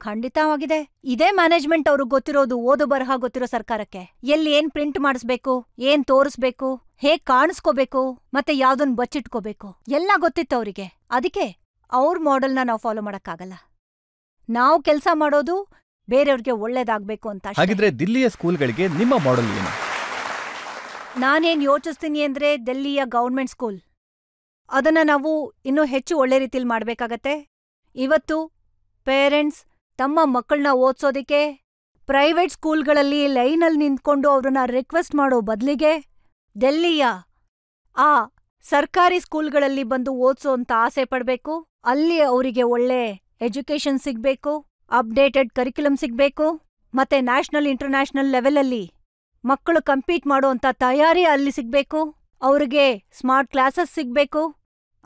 ಖಂಡಿತವಾಗಿದೆ. ಇದೇ ಮ್ಯಾನೇಜ್ಮೆಂಟ್ ಅವ್ರಿಗೆ ಗೊತ್ತಿರೋದು, ಓದು ಬರಹ ಗೊತ್ತಿರೋ ಸರ್ಕಾರಕ್ಕೆ. ಎಲ್ಲಿ ಏನ್ ಪ್ರಿಂಟ್ ಮಾಡಿಸ್ಬೇಕು, ಏನ್ ತೋರಿಸ್ಬೇಕು, ಹೇಗ್ ಕಾಣಿಸ್ಕೋಬೇಕು, ಮತ್ತೆ ಯಾವ್ದನ್ ಬಚ್ಚಿಟ್ಕೋಬೇಕು ಎಲ್ಲ ಗೊತ್ತಿತ್ತು ಅವ್ರಿಗೆ. ಅದಕ್ಕೆ ಅವ್ರ ಮಾಡೆಲ್ನ ನಾವು ಫಾಲೋ ಮಾಡಕ್ಕಾಗಲ್ಲ. ನಾವು ಕೆಲ್ಸ ಮಾಡೋದು ಬೇರೆಯವ್ರಿಗೆ ಒಳ್ಳೇದಾಗ್ಬೇಕು ಅಂತ. ಹಾಗಿದ್ರೆ ದಿಲ್ಲಿಯ ಸ್ಕೂಲ್ಗಳಿಗೆ ನಿಮ್ಮ ಮಾಡೆಲ್ ಏನು? ನಾನೇನ್ ಯೋಚಿಸ್ತೀನಿ ಅಂದ್ರೆ, ದಿಲ್ಲಿಯ ಗವರ್ಮೆಂಟ್ ಸ್ಕೂಲ್ ಅದನ್ನ ನಾವು ಇನ್ನೂ ಹೆಚ್ಚು ಒಳ್ಳೆ ರೀತಿಲಿ ಮಾಡ್ಬೇಕಾಗತ್ತೆ. ಇವತ್ತು ಪೇರೆಂಟ್ಸ್ ತಮ್ಮ ಮಕ್ಕಳನ್ನ ಓದ್ಸೋದಿಕ್ಕೆ ಪ್ರೈವೇಟ್ ಸ್ಕೂಲ್ಗಳಲ್ಲಿ ಲೈನಲ್ಲಿ ನಿಂತ್ಕೊಂಡು ಅವ್ರನ್ನ ರಿಕ್ವೆಸ್ಟ್ ಮಾಡೋ ಬದ್ಲಿಗೆ ಡೆಲ್ಲಿಯ ಆ ಸರ್ಕಾರಿ ಸ್ಕೂಲ್ಗಳಲ್ಲಿ ಬಂದು ಓದ್ಸೋಂತ ಆಸೆ ಪಡ್ಬೇಕು, ಅಲ್ಲಿ ಅವರಿಗೆ ಒಳ್ಳೆ ಎಜುಕೇಶನ್ ಸಿಗ್ಬೇಕು, ಅಪ್ಡೇಟೆಡ್ ಕರಿಕ್ಯುಲಮ್ ಸಿಗ್ಬೇಕು, ಮತ್ತೆ ನ್ಯಾಷನಲ್ ಇಂಟರ್ನ್ಯಾಷನಲ್ ಲೆವೆಲಲ್ಲಿ ಮಕ್ಕಳು ಕಂಪೀಟ್ ಮಾಡೋಂಥ ತಯಾರಿ ಅಲ್ಲಿ ಸಿಗ್ಬೇಕು, ಅವ್ರಿಗೆ ಸ್ಮಾರ್ಟ್ ಕ್ಲಾಸಸ್ ಸಿಗ್ಬೇಕು,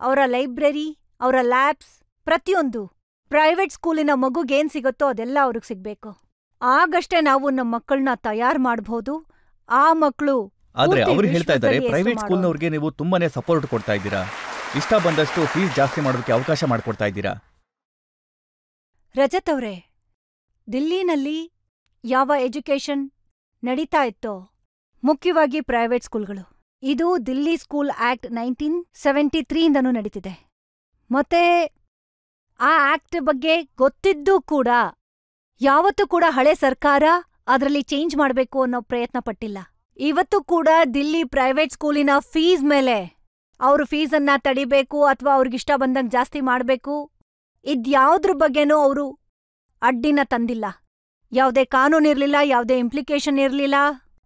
ಅವರ ಲೈಬ್ರರಿ, ಅವರ ಲ್ಯಾಬ್ಸ್, ಪ್ರತಿಯೊಂದು ಪ್ರೈವೇಟ್ ಸ್ಕೂಲಿನ ಮಗುಗೇನ್ ಸಿಗುತ್ತೋ ಅದೆಲ್ಲ ಅವ್ರಿಗೆ ಸಿಗ್ಬೇಕು. ಆಗಷ್ಟೇ ನಾವು ನಮ್ಮ ಮಕ್ಕಳನ್ನ ತಯಾರ್ ಮಾಡ್ಬೋದು. ಆ ಮಕ್ಕಳು ಆದ್ರೆ ಅವ್ರು ಹೇಳ್ತಾ ಇದ್ದಾರೆ ಪ್ರೈವೇಟ್ ಸ್ಕೂಲ್ನವ್ರಿಗೆ ನೀವು ತುಂಬಾನೇ ಸಪೋರ್ಟ್ ಕೊಡ್ತಾ ಇದ್ದೀರಾ, ಇಷ್ಟ ಬಂದಷ್ಟು ಫೀಸ್ ಜಾಸ್ತಿ ಮಾಡೋದಕ್ಕೆ ಅವಕಾಶ ಮಾಡ್ಕೊಡ್ತಾ ಇದ್ದೀರಾ. ರಜತ್ ಅವ್ರೆ, ದಿಲ್ಲಿನಲ್ಲಿ ಯಾವ ಎಜುಕೇಶನ್ ನಡೀತಾ ಇತ್ತೋ, ಮುಖ್ಯವಾಗಿ ಪ್ರೈವೇಟ್ ಸ್ಕೂಲ್ಗಳು, ಇದು ದಿಲ್ಲಿ ಸ್ಕೂಲ್ ಆಕ್ಟ್ 1973ಇಂದನೂ ನಡೀತಿದೆ. ಮತ್ತೆ ಆ ಆಕ್ಟ್ ಬಗ್ಗೆ ಗೊತ್ತಿದ್ದೂ ಕೂಡ ಯಾವತ್ತೂ ಕೂಡ ಹಳೆ ಸರ್ಕಾರ ಅದರಲ್ಲಿ ಚೇಂಜ್ ಮಾಡ್ಬೇಕು ಅನ್ನೋ ಪ್ರಯತ್ನ ಪಟ್ಟಿಲ್ಲ. ಇವತ್ತು ಕೂಡ ದಿಲ್ಲಿ ಪ್ರೈವೇಟ್ ಸ್ಕೂಲಿನ ಫೀಸ್ ಮೇಲೆ ಅವ್ರ ಫೀಸನ್ನ ತಡಿಬೇಕು ಅಥವಾ ಅವ್ರಿಗಿಷ್ಟ ಬಂದಂಗ್ ಜಾಸ್ತಿ ಮಾಡ್ಬೇಕು, ಇದ್ಯಾವ್ದ್ರ ಬಗ್ಗೆನೂ ಅವರು ಅಡ್ಡಿನ ತಂದಿಲ್ಲ. ಯಾವ್ದೇ ಕಾನೂನಿರ್ಲಿಲ್ಲ, ಯಾವ್ದೇ ಇಂಪ್ಲಿಕೇಶನ್ ಇರ್ಲಿಲ್ಲ.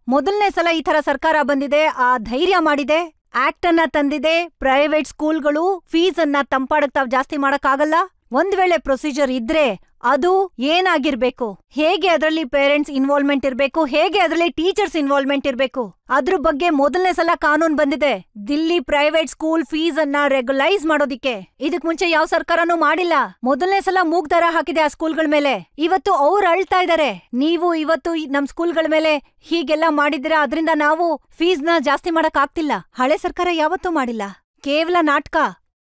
ಮೊದಲನೇ ಸಲ ಈ ಥರ ಸರ್ಕಾರ ಬಂದಿದೆ, ಆ ಧೈರ್ಯ ಮಾಡಿದೆ, ಆಕ್ಟ್ ಅನ್ನ ತಂದಿದೆ. ಪ್ರೈವೇಟ್ ಸ್ಕೂಲ್ಗಳು ಫೀಸನ್ನ ತಂಪಾಡಕ್ ತಾವ್ ಜಾಸ್ತಿ ಮಾಡಕ್ಕಾಗಲ್ಲ. ಒಂದ್ ವೇಳೆ ಪ್ರೊಸೀಜರ್ ಇದ್ರೆ ಅದು ಏನಾಗಿರ್ಬೇಕು, ಹೇಗೆ ಅದರಲ್ಲಿ ಪೇರೆಂಟ್ಸ್ ಇನ್ವಾಲ್ವ್ಮೆಂಟ್ ಇರ್ಬೇಕು, ಹೇಗೆ ಅದರಲ್ಲಿ ಟೀಚರ್ಸ್ ಇನ್ವಾಲ್ವ್ಮೆಂಟ್ ಇರ್ಬೇಕು, ಅದ್ರ ಬಗ್ಗೆ ಮೊದಲನೇ ಸಲ ಕಾನೂನ್ ಬಂದಿದೆ. ದಿಲ್ಲಿ ಪ್ರೈವೇಟ್ ಸ್ಕೂಲ್ ಫೀಸ್ ಅನ್ನ ರೆಗ್ಯುಲೈಸ್ ಮಾಡೋದಿಕ್ಕೆ ಇದಕ್ ಮುಂಚೆ ಯಾವ ಸರ್ಕಾರನೂ ಮಾಡಿಲ್ಲ. ಮೊದಲನೇ ಸಲ ಮೂಗ್ದಾರ ಹಾಕಿದೆ ಆ ಸ್ಕೂಲ್ಗಳ ಮೇಲೆ. ಇವತ್ತು ಅವ್ರು ಅಳ್ತಾ ಇದಾರೆ, ನೀವು ಇವತ್ತು ನಮ್ ಸ್ಕೂಲ್ಗಳ ಮೇಲೆ ಹೀಗೆಲ್ಲ ಮಾಡಿದ್ರೆ ಅದರಿಂದ ನಾವು ಫೀಸ್ನ ಜಾಸ್ತಿ ಮಾಡಕ್ ಆಗ್ತಿಲ್ಲ. ಹಳೆ ಸರ್ಕಾರ ಯಾವತ್ತೂ ಮಾಡಿಲ್ಲ, ಕೇವಲ ನಾಟಕ.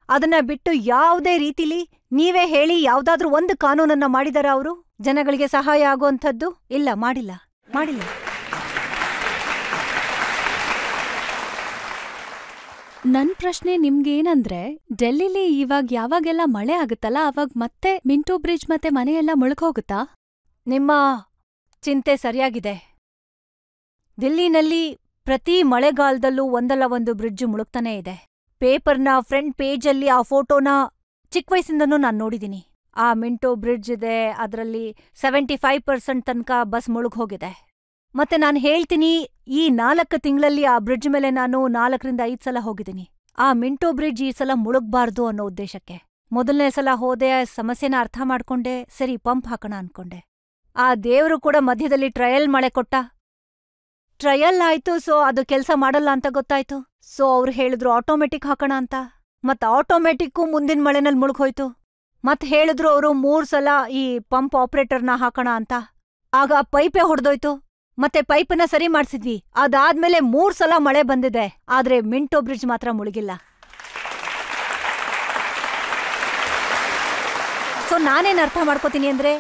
ಅದನ್ನ ಬಿಟ್ಟು ಯಾವುದೇ ರೀತಿಲಿ ನೀವೇ ಹೇಳಿ ಯಾವ್ದಾದ್ರೂ ಒಂದು ಕಾನೂನನ್ನ ಮಾಡಿದಾರ ಅವರು ಜನಗಳಿಗೆ ಸಹಾಯ ಆಗುವಂಥದ್ದು? ಇಲ್ಲ, ಮಾಡಿಲ್ಲ. ನನ್ ಪ್ರಶ್ನೆ ನಿಮ್ಗೇನಂದ್ರೆ, ಡೆಲ್ಲಿಲಿ ಯಾವಾಗೆಲ್ಲ ಮಳೆ ಆಗುತ್ತಲ್ಲ ಅವಾಗ ಮತ್ತೆ ಮಿಂಟೋ ಬ್ರಿಡ್ಜ್ ಮತ್ತೆ ಮನೆಯೆಲ್ಲ ಮುಳುಗೋಗುತ್ತಾ? ನಿಮ್ಮ ಚಿಂತೆ ಸರಿಯಾಗಿದೆ. ದಿಲ್ಲಿನಲ್ಲಿ ಪ್ರತಿ ಮಳೆಗಾಲದಲ್ಲೂ ಒಂದಲ್ಲ ಒಂದು ಬ್ರಿಡ್ಜ್ ಮುಳುಗ್ತಾನೇ ಇದೆ. ಪೇಪರ್ನ ಫ್ರಂಟ್ ಪೇಜಲ್ಲಿ ಆ ಫೋಟೋನ ಚಿಕ್ಕ ವಯಸ್ಸಿಂದನೂ ನಾನ್ ನೋಡಿದೀನಿ. ಆ ಮಿಂಟೋ ಬ್ರಿಡ್ಜ್ ಇದೆ, ಅದರಲ್ಲಿ 75% ತನಕ ಬಸ್ ಮುಳುಗ್ಹೋಗಿದೆ. ಮತ್ತೆ ನಾನು ಹೇಳ್ತೀನಿ, ಈ 4 ತಿಂಗಳಲ್ಲಿ ಆ ಬ್ರಿಡ್ಜ್ ಮೇಲೆ ನಾನು 4ರಿಂದ 5 ಸಲ ಹೋಗಿದ್ದೀನಿ. ಆ ಮಿಂಟೋ ಬ್ರಿಡ್ಜ್ ಈ ಸಲ ಮುಳುಗ್ಬಾರ್ದು ಅನ್ನೋ ಉದ್ದೇಶಕ್ಕೆ. ಮೊದಲನೇ ಸಲ ಹೋದೆ, ಸಮಸ್ಯೆನ ಅರ್ಥ ಮಾಡ್ಕೊಂಡೆ, ಸರಿ ಪಂಪ್ ಹಾಕೋಣ ಅನ್ಕೊಂಡೆ. ಆ ದೇವ್ರು ಕೂಡ ಮಧ್ಯದಲ್ಲಿ ಟ್ರಯಲ್ ಮಳೆ ಕೊಟ್ಟ. ಟ್ರಯಲ್ ಆಯ್ತು, ಸೊ ಅದು ಕೆಲ್ಸ ಮಾಡಲ್ಲ ಅಂತ ಗೊತ್ತಾಯ್ತು. ಸೊ ಅವ್ರು ಹೇಳಿದ್ರು ಆಟೋಮೆಟಿಕ್ ಹಾಕೋಣ ಅಂತ. ಮತ್ ಆಟೋಮೆಟಿಕ್ಕು ಮುಂದಿನ ಮಳೆನಲ್ಲಿ ಮುಳುಗ್ಹೋಯ್ತು. ಮತ್ ಹೇಳಿದ್ರು ಅವರು 3 ಸಲ ಈ ಪಂಪ್ ಆಪರೇಟರ್ನ ಹಾಕೋಣ ಅಂತ. ಆಗ ಪೈಪೇ ಹೊಡೆದೋಯ್ತು. ಮತ್ತೆ ಪೈಪನ್ನ ಸರಿ ಮಾಡ್ಸಿದ್ವಿ. ಅದಾದ್ಮೇಲೆ 3 ಸಲ ಮಳೆ ಬಂದಿದೆ, ಆದ್ರೆ ಮಿಂಟೋ ಬ್ರಿಡ್ಜ್ ಮಾತ್ರ ಮುಳುಗಿಲ್ಲ. ಸೊ ನಾನೇನ್ ಅರ್ಥ ಮಾಡ್ಕೋತೀನಿ ಅಂದ್ರೆ,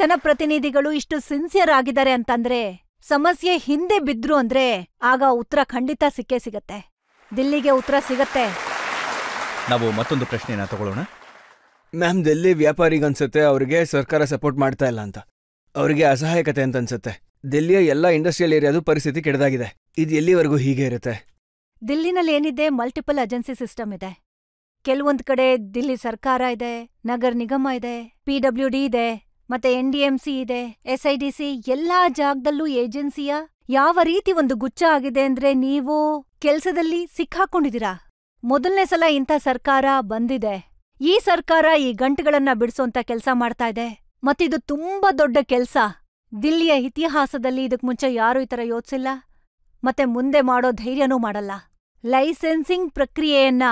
ಜನಪ್ರತಿನಿಧಿಗಳು ಇಷ್ಟು ಸಿನ್ಸಿಯರ್ ಆಗಿದ್ದಾರೆ ಅಂತಂದ್ರೆ, ಸಮಸ್ಯೆ ಹಿಂದೆ ಬಿದ್ರು ಅಂದ್ರೆ ಆಗ ಉತ್ತರ ಖಂಡಿತ ಸಿಕ್ಕೇ ಸಿಗತ್ತೆ. ದಿಲ್ಲಿಗೆ ಉತ್ತರ ಸಿಗತ್ತೆ. ನಾವು ಮತ್ತೊಂದು ಪ್ರಶ್ನೆನ ತಗೊಳ್ಳೋಣ. ಮ್ಯಾಮ್, ದಿಲ್ಲಿ ವ್ಯಾಪಾರಿಗನ್ಸುತ್ತೆ ಅವ್ರಿಗೆ ಸರ್ಕಾರ ಸಪೋರ್ಟ್ ಮಾಡ್ತಾ ಇಲ್ಲ ಅಂತ. ಅವ್ರಿಗೆ ಅಸಹಾಯಕತೆ ಅಂತ ಅನ್ಸುತ್ತೆ. ದಿಲ್ಲಿಯ ಎಲ್ಲ ಇಂಡಸ್ಟ್ರಿಯಲ್ ಏರಿಯಾದು ಪರಿಸ್ಥಿತಿ ಕೆಡದಾಗಿದೆ. ಇದು ಎಲ್ಲಿವರೆಗೂ ಹೀಗೆ ಇರುತ್ತೆ? ದಿಲ್ಲಿನಲ್ಲಿ ಏನಿದೆ, ಮಲ್ಟಿಪಲ್ ಏಜೆನ್ಸಿ ಸಿಸ್ಟಮ್ ಇದೆ. ಕೆಲವೊಂದ್ ಕಡೆ ದಿಲ್ಲಿ ಸರ್ಕಾರ ಇದೆ, ನಗರ್ ನಿಗಮ ಇದೆ, PWD ಇದೆ, ಮತ್ತೆ NDMC ಇದೆ, SIDC. ಎಲ್ಲಾ ಜಾಗದಲ್ಲೂ ಏಜೆನ್ಸಿಯ ಯಾವ ರೀತಿ ಒಂದು ಗುಚ್ಚ ಆಗಿದೆ ಅಂದ್ರೆ ನೀವು ಕೆಲ್ಸದಲ್ಲಿ ಸಿಕ್ಕಾಕೊಂಡಿದ್ದೀರಾ. ಮೊದಲನೇ ಸಲ ಇಂಥ ಸರ್ಕಾರ ಬಂದಿದೆ. ಈ ಸರ್ಕಾರ ಈ ಗಂಟುಗಳನ್ನ ಬಿಡಿಸೋಂತ ಕೆಲ್ಸ ಮಾಡ್ತಾ ಇದೆ. ಮತ್ತಿದು ತುಂಬಾ ದೊಡ್ಡ ಕೆಲ್ಸ. ದಿಲ್ಲಿಯ ಇತಿಹಾಸದಲ್ಲಿ ಇದಕ್ ಮುಂಚೆ ಯಾರೂ ಈ ತರ ಯೋಚಿಸಿಲ್ಲ, ಮತ್ತೆ ಮುಂದೆ ಮಾಡೋ ಧೈರ್ಯನೂ ಮಾಡಲ್ಲ. ಲೈಸೆನ್ಸಿಂಗ್ ಪ್ರಕ್ರಿಯೆಯನ್ನ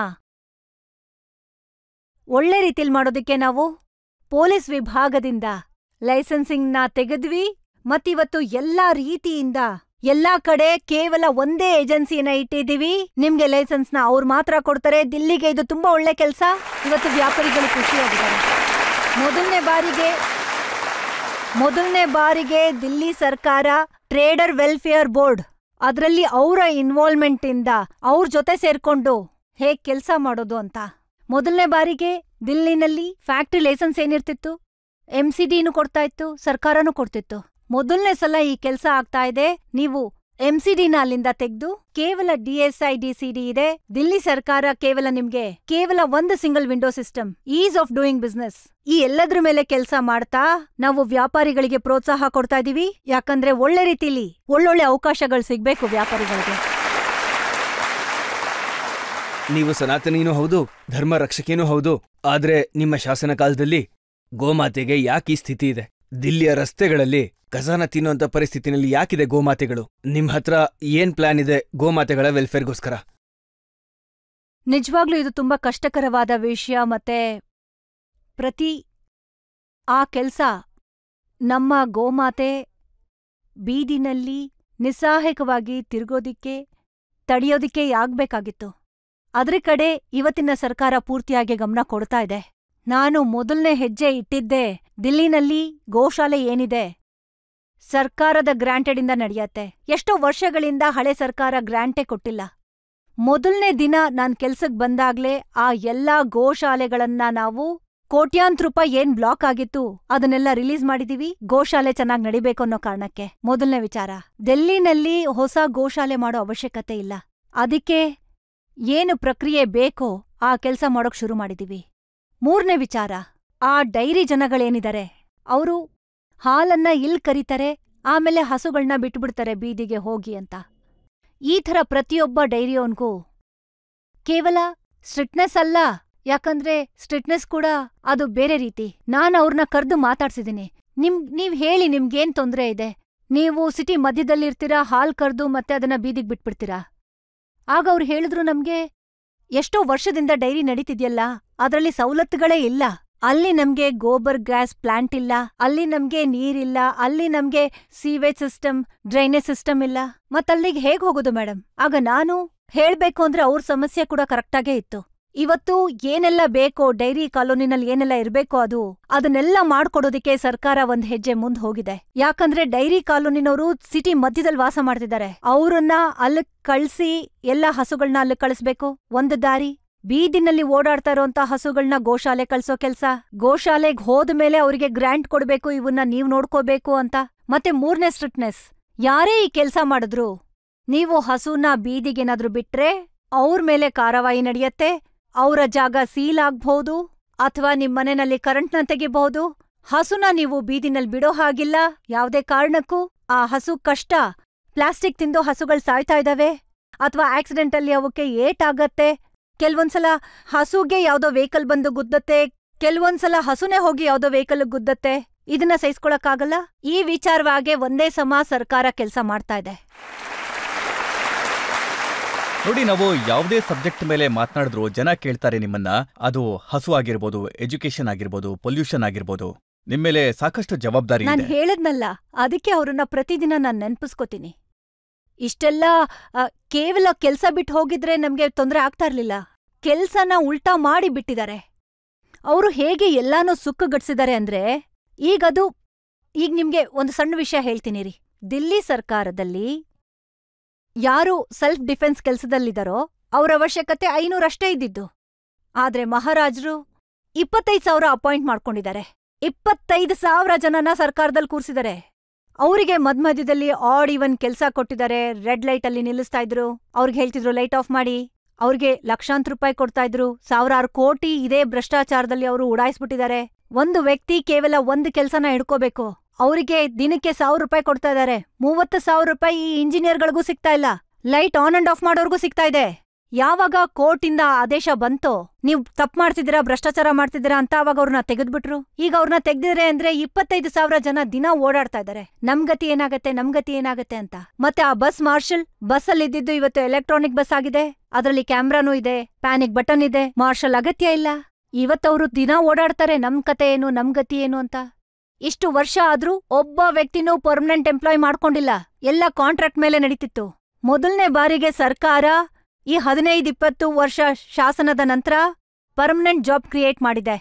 ಒಳ್ಳೆ ರೀತಿಲ್ ಮಾಡೋದಿಕ್ಕೆ ನಾವು ಪೊಲೀಸ್ ವಿಭಾಗದಿಂದ ಲೈಸೆನ್ಸಿಂಗ್ನ ತೆಗೆದ್ವಿ. ಮತ್ತಿವತ್ತು ಎಲ್ಲಾ ರೀತಿಯಿಂದ ಎಲ್ಲಾ ಕಡೆ ಕೇವಲ ಒಂದೇ ಏಜೆನ್ಸಿನ ಇಟ್ಟಿದ್ದೀವಿ. ನಿಮ್ಗೆ ಲೈಸೆನ್ಸ್ನ ಅವ್ರು ಮಾತ್ರ ಕೊಡ್ತಾರೆ. ದಿಲ್ಲಿಗೆ ಇದು ತುಂಬಾ ಒಳ್ಳೆ ಕೆಲಸ. ಇವತ್ತು ವ್ಯಾಪಾರಿಗಳು ಖುಷಿಯಾಗಿದ್ದಾರೆ. ಮೊದಲನೇ ಬಾರಿಗೆ ದಿಲ್ಲಿ ಸರ್ಕಾರ ಟ್ರೇಡರ್ ವೆಲ್ಫೇರ್ ಬೋರ್ಡ್ ಅದರಲ್ಲಿ ಅವರ ಇನ್ವಾಲ್ವ್ಮೆಂಟ್ ಇಂದ ಅವ್ರ ಜೊತೆ ಸೇರ್ಕೊಂಡು ಹೇಗ್ ಕೆಲಸ ಮಾಡೋದು ಅಂತ. ಮೊದಲನೇ ಬಾರಿಗೆ ದಿಲ್ಲಿನಲ್ಲಿ ಫ್ಯಾಕ್ಟ್ರಿ ಲೈಸೆನ್ಸ್ ಏನಿರ್ತಿತ್ತು, MCDನೂ ಕೊಡ್ತಾ ಇತ್ತು, ಸರ್ಕಾರನೂ ಕೊಡ್ತಿತ್ತು. ಮೊದಲನೇ ಸಲ ಈ ಕೆಲ್ಸ ಆಗ್ತಾ ಇದೆ. ನೀವು MCDನ ಅಲ್ಲಿಂದ ತೆಗ್ದು ಕೇವಲ DSI DCD ಇದೆ. ದಿಲ್ಲಿ ಸರ್ಕಾರ ಕೇವಲ ಒಂದು single window system, is of doing business, ಈ ಎಲ್ಲದ್ರ ಮೇಲೆ ಕೆಲಸ ಮಾಡ್ತಾ ನಾವು ವ್ಯಾಪಾರಿಗಳಿಗೆ ಪ್ರೋತ್ಸಾಹ ಕೊಡ್ತಾ ಇದೀವಿ. ಯಾಕಂದ್ರೆ ಒಳ್ಳೆ ರೀತಿಲಿ ಒಳ್ಳೊಳ್ಳೆ ಅವಕಾಶಗಳು ಸಿಗ್ಬೇಕು ವ್ಯಾಪಾರಿಗಳಿಗೆ. ನೀವು ಸನಾತನಿನೂ ಹೌದು, ಧರ್ಮ ರಕ್ಷಕೇನೂ ಹೌದು. ಆದ್ರೆ ನಿಮ್ಮ ಶಾಸನ ಕಾಲದಲ್ಲಿ ಗೋಮಾತೆಗೆ ಯಾಕೆ ಈ ಸ್ಥಿತಿ ಇದೆ? ದಿಲ್ಲಿಯ ರಸ್ತೆಗಳಲ್ಲಿ ಕಸಾನ ತಿನ್ನುವಂತ ಪರಿಸ್ಥಿತಿನಲ್ಲಿ ಯಾಕಿದೆ ಗೋಮಾತೆಗಳು? ನಿಮ್ ಹತ್ರ ಏನ್ ಪ್ಲಾನ್ ಇದೆ ಗೋಮಾತೆಗಳ ವೆಲ್ಫೇರ್ಗೋಸ್ಕರ? ನಿಜವಾಗ್ಲೂ ಇದು ತುಂಬಾ ಕಷ್ಟಕರವಾದ ವಿಷಯ. ಮತ್ತೆ ಆ ಕೆಲ್ಸ ನಮ್ಮ ಗೋಮಾತೆ ಬೀದಿನಲ್ಲಿ ನಿಸ್ಸಹಾಯಕವಾಗಿ ತಿರುಗೋದಿಕ್ಕೆ ತಡೆಯೋದಿಕ್ಕೆ ಆಗ್ಬೇಕಾಗಿತ್ತು. ಅದ್ರ ಕಡೆ ಇವತ್ತಿನ ಸರ್ಕಾರ ಪೂರ್ತಿಯಾಗಿ ಗಮನ ಕೊಡ್ತಾ ಇದೆ. ನಾನು ಮೊದಲನೇ ಹೆಜ್ಜೆ ಇಟ್ಟಿದ್ದೆ ದಿಲ್ಲಿನಲ್ಲಿ ಗೋಶಾಲೆ ಏನಿದೆ ಸರ್ಕಾರದ ಗ್ರಾಂಟೆಡಿಂದ ನಡೆಯತ್ತೆ. ಎಷ್ಟೋ ವರ್ಷಗಳಿಂದ ಹಳೆ ಸರ್ಕಾರ ಗ್ರಾಂಟೇ ಕೊಟ್ಟಿಲ್ಲ. ಮೊದಲನೇ ದಿನ ನಾನ್ ಕೆಲ್ಸಕ್ ಬಂದಾಗ್ಲೇ ಆ ಎಲ್ಲಾ ಗೋಶಾಲೆಗಳನ್ನ ನಾವು ಕೋಟ್ಯಾಂತರ ರೂಪಾಯಿ ಏನ್ ಬ್ಲಾಕ್ ಆಗಿತ್ತು ಅದನ್ನೆಲ್ಲ ರಿಲೀಸ್ ಮಾಡಿದೀವಿ, ಗೋಶಾಲೆ ಚೆನ್ನಾಗ್ ನಡಿಬೇಕು ಅನ್ನೋ ಕಾರಣಕ್ಕೆ. ಮೊದಲನೇ ವಿಚಾರ, ಡೆಲ್ಲಿನಲ್ಲಿ ಹೊಸ ಗೋಶಾಲೆ ಮಾಡೋ ಅವಶ್ಯಕತೆ ಇಲ್ಲ. ಅದಕ್ಕೆ ಏನು ಪ್ರಕ್ರಿಯೆ ಬೇಕೋ ಆ ಕೆಲ್ಸ ಮಾಡೋಕ್ ಶುರು ಮಾಡಿದೀವಿ. ಮೂರನೇ ವಿಚಾರ, ಆ ಡೈರಿ ಜನಗಳೇನಿದ್ದಾರೆ ಅವರು ಹಾಲನ್ನ ಇಲ್ ಕರೀತಾರೆ, ಆಮೇಲೆ ಹಸುಗಳ್ನ ಬಿಟ್ಬಿಡ್ತಾರೆ ಬೀದಿಗೆ ಹೋಗಿ ಅಂತ. ಈ ಥರ ಪ್ರತಿಯೊಬ್ಬ ಡೈರಿಯೋನ್ಗೂ ಕೇವಲ ಸ್ಟ್ರಿಕ್ಟ್ನೆಸ್ ಅಲ್ಲ, ಯಾಕಂದ್ರೆ ಸ್ಟ್ರಿಕ್ಟ್ನೆಸ್ ಕೂಡ ಅದು ಬೇರೆ ರೀತಿ. ಅವ್ರನ್ನ ಕರ್ದು ಮಾತಾಡ್ಸಿದೀನಿ. ನೀವ್ ಹೇಳಿ ನಿಮ್ಗೇನ್ ತೊಂದ್ರೆ ಇದೆ? ನೀವು ಸಿಟಿ ಮಧ್ಯದಲ್ಲಿರ್ತೀರಾ, ಹಾಲ್ ಕರ್ದು ಮತ್ತೆ ಅದನ್ನ ಬೀದಿಗ್ ಬಿಟ್ಬಿಡ್ತೀರಾ? ಆಗ ಅವ್ರು ಹೇಳಿದ್ರು, ನಮ್ಗೆ ಎಷ್ಟೋ ವರ್ಷದಿಂದ ಡೈರಿ ನಡೀತಿದ್ಯಲ್ಲ, ಅದ್ರಲ್ಲಿ ಸವಲತ್ತುಗಳೇ ಇಲ್ಲ. ಅಲ್ಲಿ ನಮ್ಗೆ ಗೋಬರ್ ಗ್ಯಾಸ್ ಪ್ಲಾಂಟ್ ಇಲ್ಲ, ಅಲ್ಲಿ ನಮ್ಗೆ ನೀರಿಲ್ಲ, ಅಲ್ಲಿ ನಮ್ಗೆ ಸೀವೇಜ್ ಸಿಸ್ಟಮ್, ಡ್ರೈನೇಜ್ ಸಿಸ್ಟಮ್ ಇಲ್ಲ. ಮತ್ತಲ್ಲಿಗೆ ಹೇಗ್ ಹೋಗೋದು ಮೇಡಮ್? ಆಗ ನಾನು ಹೇಳ್ಬೇಕು ಅಂದ್ರೆ ಅವ್ರ ಸಮಸ್ಯೆ ಕೂಡ ಕರೆಕ್ಟಾಗೇ ಇತ್ತು. ಇವತ್ತು ಏನೆಲ್ಲ ಬೇಕೋ ಡೈರಿ ಕಾಲೋನಿನಲ್ಲಿ ಏನೆಲ್ಲ ಇರ್ಬೇಕೋ ಅದನ್ನೆಲ್ಲ ಮಾಡ್ಕೊಡೋದಿಕ್ಕೆ ಸರ್ಕಾರ ಒಂದ್ ಹೆಜ್ಜೆ ಮುಂದ್ ಹೋಗಿದೆ. ಯಾಕಂದ್ರೆ ಡೈರಿ ಕಾಲೋನಿನವರು ಸಿಟಿ ಮಧ್ಯದಲ್ಲಿ ವಾಸ ಮಾಡ್ತಿದ್ದಾರೆ. ಅವ್ರನ್ನ ಅಲ್ಲಿಗ್ ಕಳ್ಸಿ ಎಲ್ಲ ಹಸುಗಳನ್ನ ಅಲ್ಲಿಗ್ ಕಳಿಸ್ಬೇಕು. ಒಂದು ದಾರಿ, ಬೀದಿನಲ್ಲಿ ಓಡಾಡ್ತಾ ಇರೋಂತ ಹಸುಗಳನ್ನ ಗೋಶಾಲೆ ಕಳ್ಸೋ ಕೆಲ್ಸ. ಗೋಶಾಲೆಗ್ ಹೋದ್ಮೇಲೆ ಅವ್ರಿಗೆ ಗ್ರಾಂಟ್ ಕೊಡ್ಬೇಕು, ಇವನ್ನ ನೀವ್ ನೋಡ್ಕೋಬೇಕು ಅಂತ. ಮತ್ತೆ ಮೂರನೇ ಸ್ಟ್ರಿಕ್ಟ್ನೆಸ್, ಯಾರೇ ಈ ಕೆಲ್ಸ ಮಾಡಿದ್ರು ನೀವು ಹಸುನ ಬೀದಿಗೇನಾದ್ರೂ ಬಿಟ್ರೆ ಅವ್ರ ಮೇಲೆ ಕಾರವಾಯಿ ನಡೆಯತ್ತೆ. ಅವರ ಜಾಗ ಸೀಲ್ ಆಗ್ಬಹುದು, ಅಥವಾ ನಿಮ್ಮನೆನಲ್ಲಿ ಕರೆಂಟ್ನ ತೆಗಿಬಹುದು. ಹಸುನ ನೀವು ಬೀದಿನಲ್ಲಿ ಬಿಡೋ ಹಾಗಿಲ್ಲ ಯಾವ್ದೇ ಕಾರಣಕ್ಕೂ. ಆ ಹಸು ಕಷ್ಟ, ಪ್ಲಾಸ್ಟಿಕ್ ತಿಂದು ಹಸುಗಳು ಸಾಯ್ತಾ ಇದಾವೆ, ಅಥವಾ ಆಕ್ಸಿಡೆಂಟಲ್ಲಿ ಅವಕ್ಕೆ ಏಟಾಗತ್ತೆ. ಕೆಲ್ವೊಂದ್ಸಲ ಹಸುಗೆ ಯಾವ್ದೋ ವೆಹಿಕಲ್ ಬಂದು ಗುದ್ದತ್ತೆ, ಕೆಲ್ವೊಂದ್ಸಲ ಹಸುನೇ ಹೋಗಿ ಯಾವ್ದೋ ವೆಹಿಕಲ್ ಗುದ್ದತ್ತೆ. ಇದನ್ನ ಸಹಿಸ್ಕೊಳಕ್ಕಾಗಲ್ಲ. ಈ ವಿಚಾರವಾಗಿ ಒಂದೇ ಸಮ ಸರ್ಕಾರ ಕೆಲ್ಸ ಮಾಡ್ತಾ ಇದೆ. ನೋಡಿ, ನಾವು ಯಾವುದೇ ಸಬ್ಜೆಕ್ಟ್ ಮೇಲೆ ಮಾತನಾಡಿದ್ರು ಜನ ಕೇಳ್ತಾರೆ ನಿಮ್ಮನ್ನ. ಅದು ಹಸು ಆಗಿರ್ಬೋದು, ಎಜುಕೇಶನ್ ಆಗಿರ್ಬೋದು, ಪೊಲ್ಯೂಷನ್ ಆಗಿರ್ಬೋದು, ನಿಮ್ಮೇಲೆ ಸಾಕಷ್ಟು ಜವಾಬ್ದಾರಿ ಇದೆ. ನಾನ್ ಹೇಳದ್ನಲ್ಲ, ಅದಕ್ಕೆ ಅವ್ರನ್ನ ಪ್ರತಿದಿನ ನಾನ್ ನೆನ್ಪಿಸ್ಕೋತೀನಿ. ಇಷ್ಟೆಲ್ಲ ಕೇವಲ ಕೆಲ್ಸ ಬಿಟ್ಟು ಹೋಗಿದ್ರೆ ನಮ್ಗೆ ತೊಂದ್ರೆ ಆಗ್ತಾ ಇರ್ಲಿಲ್ಲ. ಕೆಲ್ಸನ ಉಲ್ಟಾ ಮಾಡಿ ಬಿಟ್ಟಿದ್ದಾರೆ. ಅವರು ಹೇಗೆ ಎಲ್ಲಾನೂ ಸುಕ್ಕುಗಟ್ಸಿದ್ದಾರೆ ಅಂದ್ರೆ, ಈಗ ನಿಮ್ಗೆ ಒಂದು ಸಣ್ಣ ವಿಷಯ ಹೇಳ್ತೀನಿ ರೀ. ದಿಲ್ಲಿ ಸರ್ಕಾರದಲ್ಲಿ ಯಾರು ಸೆಲ್ಫ್ ಡಿಫೆನ್ಸ್ ಕೆಲ್ಸದಲ್ಲಿದ್ದಾರೋ ಅವ್ರ ಅವಶ್ಯಕತೆ 500 ಅಷ್ಟೇ ಇದ್ದಿದ್ದು. ಆದ್ರೆ ಮಹಾರಾಜರು 25,000 ಅಪಾಯಿಂಟ್ ಮಾಡ್ಕೊಂಡಿದ್ದಾರೆ. 25,000 ಜನನ ಸರ್ಕಾರದಲ್ಲಿ ಕೂರ್ಸಿದ್ದಾರೆ. ಅವರಿಗೆ ಮಧ್ಯದಲ್ಲಿ ಆಡ್ ಇವನ್ ಕೆಲ್ಸ ಕೊಟ್ಟಿದ್ದಾರೆ. ರೆಡ್ ಲೈಟ್ ಅಲ್ಲಿ ನಿಲ್ಲಿಸ್ತಾ ಇದ್ರು, ಅವ್ರಿಗೆ ಹೇಳ್ತಿದ್ರು ಲೈಟ್ ಆಫ್ ಮಾಡಿ. ಅವ್ರಿಗೆ ಲಕ್ಷಾಂತರ ರೂಪಾಯಿ ಕೊಡ್ತಾ ಇದ್ರು. 1,000 ಕೋಟಿ ಇದೇ ಭ್ರಷ್ಟಾಚಾರದಲ್ಲಿ ಅವರು ಉಡಾಯಿಸ್ಬಿಟ್ಟಿದ್ದಾರೆ. ಒಂದು ವ್ಯಕ್ತಿ ಕೇವಲ ಒಂದು ಕೆಲ್ಸನ ಹಿಡ್ಕೋಬೇಕು, ಅವರಿಗೆ ದಿನಕ್ಕೆ 1,000 ರೂಪಾಯಿ ಕೊಡ್ತಾ ಇದ್ದಾರೆ. 30,000 ರೂಪಾಯಿ ಈ ಇಂಜಿನಿಯರ್ಗಳಿಗೂ ಸಿಗ್ತಾ ಇಲ್ಲ. ಲೈಟ್ ಆನ್ ಅಂಡ್ ಆಫ್ ಮಾಡೋರ್ಗೂ ಸಿಗ್ತಾ ಇದೆ. ಯಾವಾಗ ಕೋರ್ಟಿಂದ ಆದೇಶ ಬಂತೋ, ನೀವ್ ತಪ್ಪು ಮಾಡ್ತಿದ್ದೀರಾ, ಭ್ರಷ್ಟಾಚಾರ ಮಾಡ್ತಿದ್ದೀರಾ ಅಂತ, ಅವಾಗ ಅವ್ರನ್ನ ತೆಗೆದ್ಬಿಟ್ರು. ಈಗ ಅವ್ರನ್ನ ತೆಗ್ದಿದ್ರೆ ಅಂದ್ರೆ 25,000 ಜನ ದಿನ ಓಡಾಡ್ತಾ ಇದ್ದಾರೆ. ನಮ್ಗತಿ ಏನಾಗತ್ತೆ ಅಂತ. ಮತ್ತೆ ಆ ಬಸ್ ಮಾರ್ಷಲ್, ಬಸ್ಸಲ್ಲಿದ್ದು ಇವತ್ತು ಎಲೆಕ್ಟ್ರಾನಿಕ್ ಬಸ್ ಆಗಿದೆ. ಅದ್ರಲ್ಲಿ ಕ್ಯಾಮ್ರಾನೂ ಇದೆ, ಪ್ಯಾನಿಕ್ ಬಟನ್ ಇದೆ. ಮಾರ್ಷಲ್ ಅಗತ್ಯ ಇಲ್ಲ. ಇವತ್ತವ್ರು ದಿನ ಓಡಾಡ್ತಾರೆ, ನಮ್ ಕತೆ ಏನು, ನಮ್ ಗತಿ ಏನು ಅಂತ. ಇಷ್ಟು ವರ್ಷ ಆದ್ರೂ ಒಬ್ಬ ವ್ಯಕ್ತಿನೂ ಪರ್ಮನೆಂಟ್ ಎಂಪ್ಲಾಯ್ ಮಾಡ್ಕೊಂಡಿಲ್ಲ. ಎಲ್ಲ ಕಾಂಟ್ರಾಕ್ಟ್ ಮೇಲೆ ನಡೀತಿತ್ತು. ಮೊದಲನೇ ಬಾರಿಗೆ ಸರ್ಕಾರ ಈ 15-20 ವರ್ಷ ಶಾಸನದ ನಂತರ ಪರ್ಮನೆಂಟ್ ಜಾಬ್ ಕ್ರಿಯೇಟ್ ಮಾಡಿದೆ.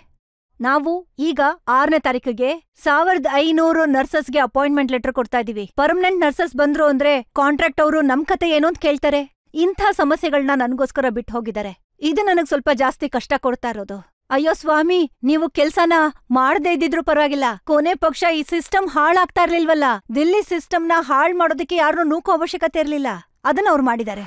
ನಾವು ಈಗ 6ನೇ ತಾರೀಕಿಗೆ 1,500 ನರ್ಸಸ್ಗೆ ಅಪಾಯಿಂಟ್ಮೆಂಟ್ ಲೆಟರ್ ಕೊಡ್ತಾ ಇದೀವಿ. ಪರ್ಮನೆಂಟ್ ನರ್ಸಸ್ ಬಂದ್ರು ಅಂದ್ರೆ ಕಾಂಟ್ರಾಕ್ಟ್ ಅವರು ನಮ್ ಕತೆ ಏನು ಅಂತ ಕೇಳ್ತಾರೆ. ಇಂಥ ಸಮಸ್ಯೆಗಳನ್ನ ನನ್ಗೋಸ್ಕರ ಬಿಟ್ಟು ಹೋಗಿದ್ದಾರೆ. ಇದು ನನಗ್ ಸ್ವಲ್ಪ ಜಾಸ್ತಿ ಕಷ್ಟ ಕೊಡ್ತಾ ಇರೋದು. ಅಯ್ಯೋ ಸ್ವಾಮಿ, ನೀವು ಕೆಲ್ಸನ ಮಾಡದೇ ಇದ್ದಿದ್ರು ಪರವಾಗಿಲ್ಲ, ಕೊನೆ ಪಕ್ಷ ಈ ಸಿಸ್ಟಮ್ ಹಾಳಾಗ್ತಾ ಇರ್ಲಿಲ್ವಲ್ಲ. ದಿಲ್ಲಿ ಸಿಸ್ಟಮ್ನ ಹಾಳ್ ಮಾಡೋದಕ್ಕೆ ಯಾರನ್ನೂ ನೂಕೋ ಅವಶ್ಯಕತೆ ಇರ್ಲಿಲ್ಲ, ಅದನ್ನ ಅವ್ರು ಮಾಡಿದ್ದಾರೆ.